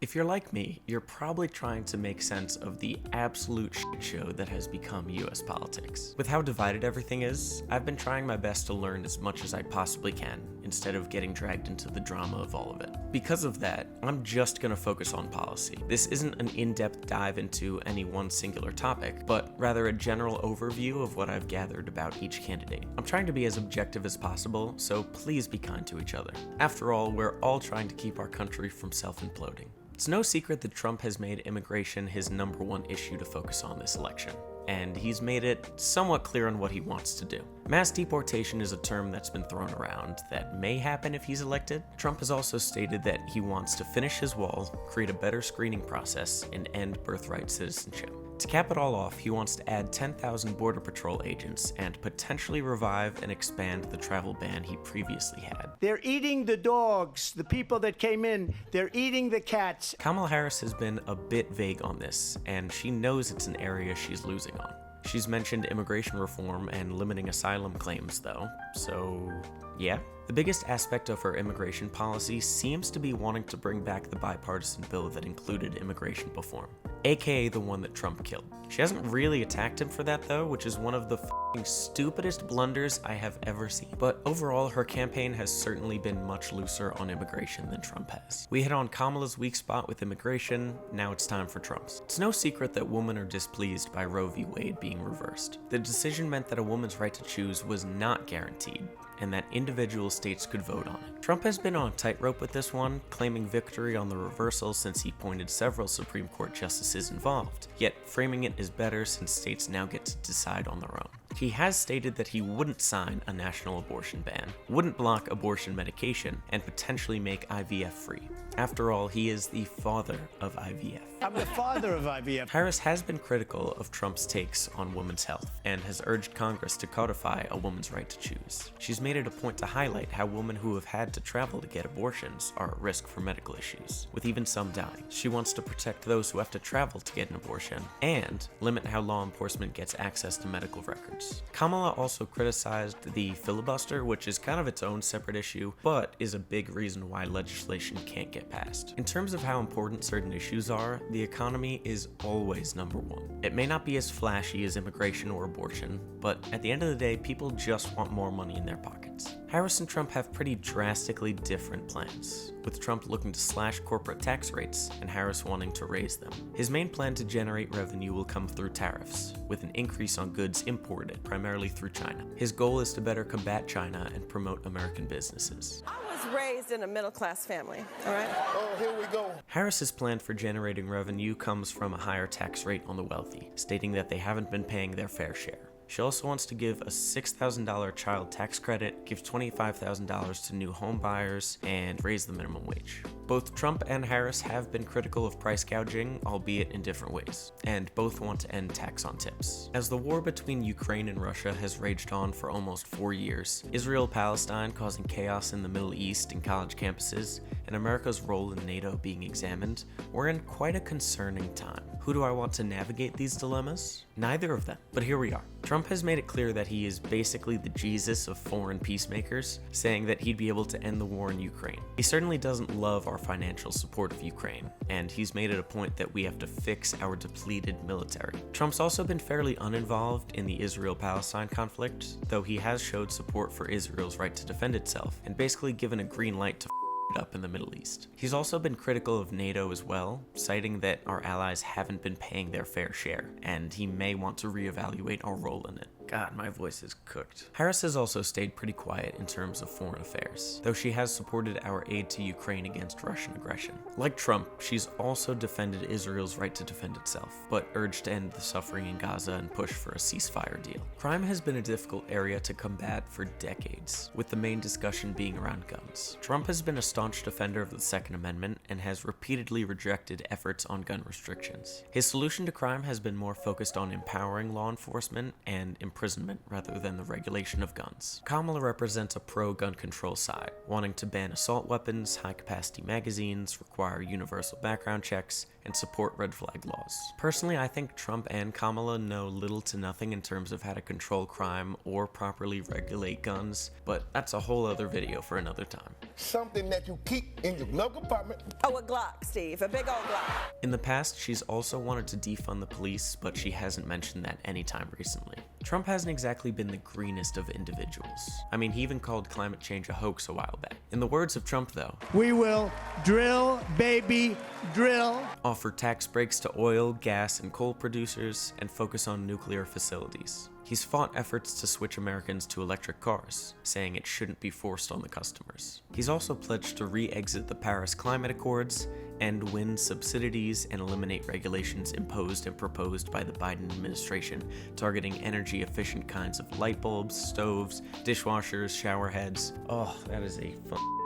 If you're like me, you're probably trying to make sense of the absolute shit show that has become US politics. With how divided everything is, I've been trying my best to learn as much as I possibly can, instead of getting dragged into the drama of all of it. Because of that, I'm just gonna focus on policy. This isn't an in-depth dive into any one singular topic, but rather a general overview of what I've gathered about each candidate. I'm trying to be as objective as possible, so please be kind to each other. After all, we're all trying to keep our country from self-imploding. It's no secret that Trump has made immigration his #1 issue to focus on this election, and he's made it somewhat clear on what he wants to do. Mass deportation is a term that's been thrown around that may happen if he's elected. Trump has also stated that he wants to finish his wall, create a better screening process, and end birthright citizenship. To cap it all off, he wants to add 10,000 Border Patrol agents and potentially revive and expand the travel ban he previously had. They're eating the dogs, the people that came in. They're eating the cats. Kamala Harris has been a bit vague on this, and she knows it's an area she's losing on. She's mentioned immigration reform and limiting asylum claims, though, so yeah. The biggest aspect of her immigration policy seems to be wanting to bring back the bipartisan bill that included immigration reform, aka the one that Trump killed. She hasn't really attacked him for that though, which is one of the stupidest blunders I have ever seen. But overall, her campaign has certainly been much looser on immigration than Trump has. We hit on Kamala's weak spot with immigration, now it's time for Trump's. It's no secret that women are displeased by Roe v. Wade being reversed. The decision meant that a woman's right to choose was not guaranteed, and that individual states could vote on it. Trump has been on a tightrope with this one, claiming victory on the reversal since he appointed several Supreme Court justices involved, yet framing it as better since states now get to decide on their own. He has stated that he wouldn't sign a national abortion ban, wouldn't block abortion medication, and potentially make IVF free. After all, he is the father of IVF. I'm the father of IVF. Harris has been critical of Trump's takes on women's health and has urged Congress to codify a woman's right to choose. She's made it a point to highlight how women who have had to travel to get abortions are at risk for medical issues, with even some dying. She wants to protect those who have to travel to get an abortion and limit how law enforcement gets access to medical records. Kamala also criticized the filibuster, which is kind of its own separate issue, but is a big reason why legislation can't get passed. In terms of how important certain issues are, the economy is always #1. It may not be as flashy as immigration or abortion, but at the end of the day, people just want more money in their pockets. Harris and Trump have pretty drastically different plans, with Trump looking to slash corporate tax rates and Harris wanting to raise them. His main plan to generate revenue will come through tariffs, with an increase on goods imported primarily through China. His goal is to better combat China and promote American businesses. I was raised in a middle-class family, all right? Oh, here we go. Harris's plan for generating revenue comes from a higher tax rate on the wealthy, stating that they haven't been paying their fair share. She also wants to give a $6,000 child tax credit, give $25,000 to new home buyers, and raise the minimum wage. Both Trump and Harris have been critical of price gouging, albeit in different ways, and both want to end tax on tips. As the war between Ukraine and Russia has raged on for almost 4 years, Israel-Palestine causing chaos in the Middle East and college campuses, and America's role in NATO being examined, we're in quite a concerning time. Who do I want to navigate these dilemmas? Neither of them, but here we are. Trump has made it clear that he is basically the Jesus of foreign peacemakers, saying that he'd be able to end the war in Ukraine. He certainly doesn't love our financial support of Ukraine, and he's made it a point that we have to fix our depleted military. Trump's also been fairly uninvolved in the Israel-Palestine conflict, though he has showed support for Israel's right to defend itself, and basically given a green light to up in the Middle East. He's also been critical of NATO as well, citing that our allies haven't been paying their fair share, and he may want to reevaluate our role in it. God, my voice is cooked. Harris has also stayed pretty quiet in terms of foreign affairs, though she has supported our aid to Ukraine against Russian aggression. Like Trump, she's also defended Israel's right to defend itself, but urged to end the suffering in Gaza and push for a ceasefire deal. Crime has been a difficult area to combat for decades, with the main discussion being around guns. Trump has been a staunch defender of the Second Amendment and has repeatedly rejected efforts on gun restrictions. His solution to crime has been more focused on empowering law enforcement and imprisonment rather than the regulation of guns. Kamala represents a pro-gun control side, wanting to ban assault weapons, high-capacity magazines, require universal background checks, and support red flag laws. Personally, I think Trump and Kamala know little to nothing in terms of how to control crime or properly regulate guns, but that's a whole other video for another time. Something that you keep in your glove compartment. Oh, a Glock, Steve, a big old Glock. In the past, she's also wanted to defund the police, but she hasn't mentioned that anytime recently. Trump hasn't exactly been the greenest of individuals. I mean, he even called climate change a hoax a while back. In the words of Trump, though, We will drill, baby, drill. offer tax breaks to oil, gas, and coal producers, and focus on nuclear facilities. He's fought efforts to switch Americans to electric cars, saying it shouldn't be forced on the customers. He's also pledged to re-exit the Paris Climate Accords, end wind subsidies, and eliminate regulations imposed and proposed by the Biden administration, targeting energy-efficient kinds of light bulbs, stoves, dishwashers, shower heads. Oh, that is a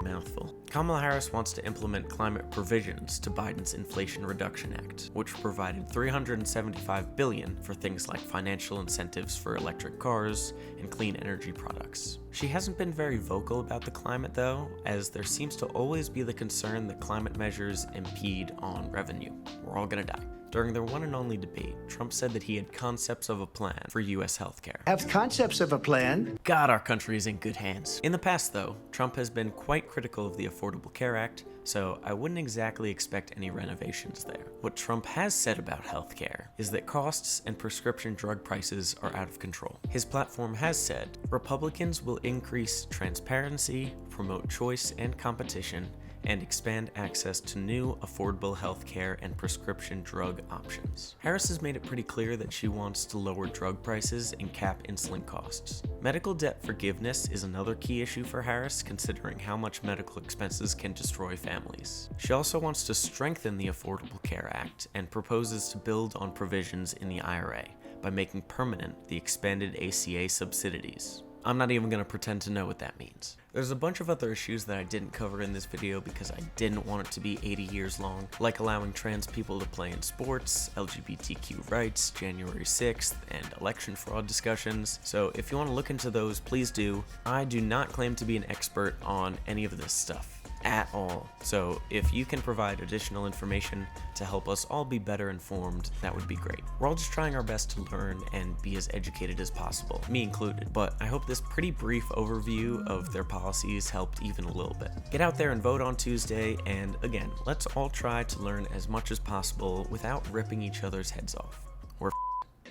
mouthful. Kamala Harris wants to implement climate provisions to Biden's Inflation Reduction Act, which provided $375 billion for things like financial incentives for electric cars and clean energy products. She hasn't been very vocal about the climate though, as there seems to always be the concern that climate measures impede on revenue. We're all gonna die. During their one and only debate, Trump said that he had concepts of a plan for US healthcare. Have concepts of a plan. God, our country is in good hands. In the past, though, Trump has been quite critical of the Affordable Care Act, so I wouldn't exactly expect any renovations there. What Trump has said about healthcare is that costs and prescription drug prices are out of control. His platform has said, Republicans will increase transparency, promote choice and competition, and expand access to new, affordable healthcare and prescription drug options. Harris has made it pretty clear that she wants to lower drug prices and cap insulin costs. Medical debt forgiveness is another key issue for Harris, considering how much medical expenses can destroy families. She also wants to strengthen the Affordable Care Act and proposes to build on provisions in the IRA by making permanent the expanded ACA subsidies. I'm not even going to pretend to know what that means. There's a bunch of other issues that I didn't cover in this video because I didn't want it to be 80 years long, like allowing trans people to play in sports, LGBTQ rights, January 6th, and election fraud discussions. So if you want to look into those, please do. I do not claim to be an expert on any of this stuff at all. So if you can provide additional information to help us all be better informed, that would be great. We're all just trying our best to learn and be as educated as possible, me included, but I hope this pretty brief overview of their policies helped even a little bit. Get out there and vote on Tuesday, and again, let's all try to learn as much as possible without ripping each other's heads off. We're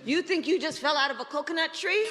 You think you just fell out of a coconut tree?